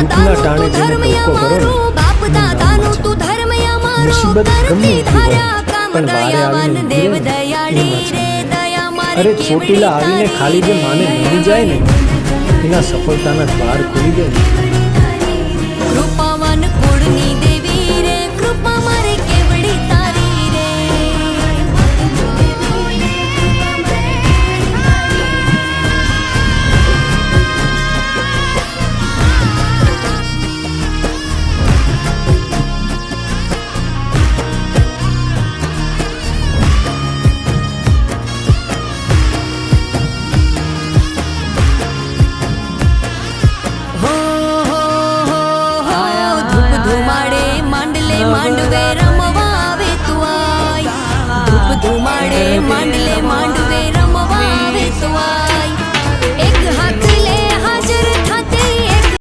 દુઃખના ટાણે જેને ટોકો કરો ને મુસીબત ગમે તેટલી હોય પણ વારે આવીને ઊભી રહે ને એમાં છે. અરે ચોટીલા આવીને ખાલી જે માને મળી જાય ને એના સફળતાના દ્વાર ખુલી જાય. કૃપાવાન કુળની દેવી રે કૃપા મારે કેવડી તારી રે. માંડવે રમવા આવે તું આય ધૂપ ધુમાડે માંડલે માંડવે રમવા આવે તું આય.